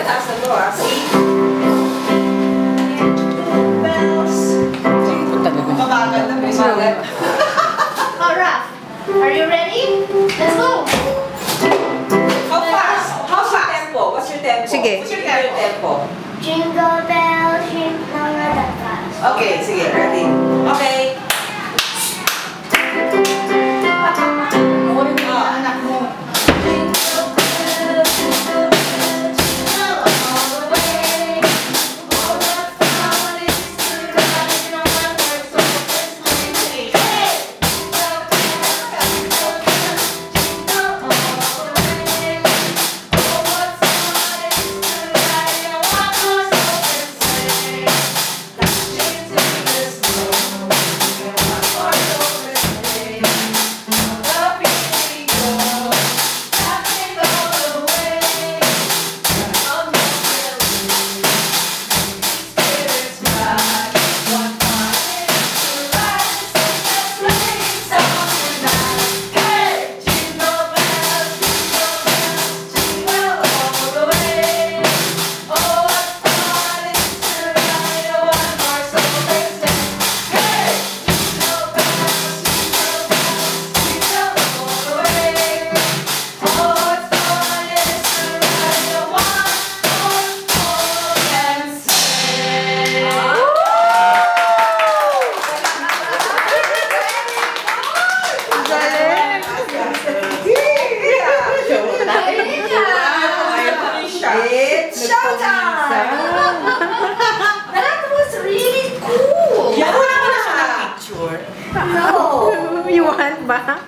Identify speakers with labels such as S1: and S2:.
S1: taas na to ah. See? Bells. Mabagal na may sulat.
S2: Oh, Raph, are you ready? Let's go!
S1: How fast? How's your tempo? What's your tempo?
S3: Sige.
S1: What's your tempo?
S2: Jingle bells, jingle that fast.
S1: Okay, sige. Ready? Okay.
S2: Anak mo.
S1: It's showtime!
S2: That was really cool!
S1: Yan mo na siya ng picture.
S2: No!
S3: You want ba?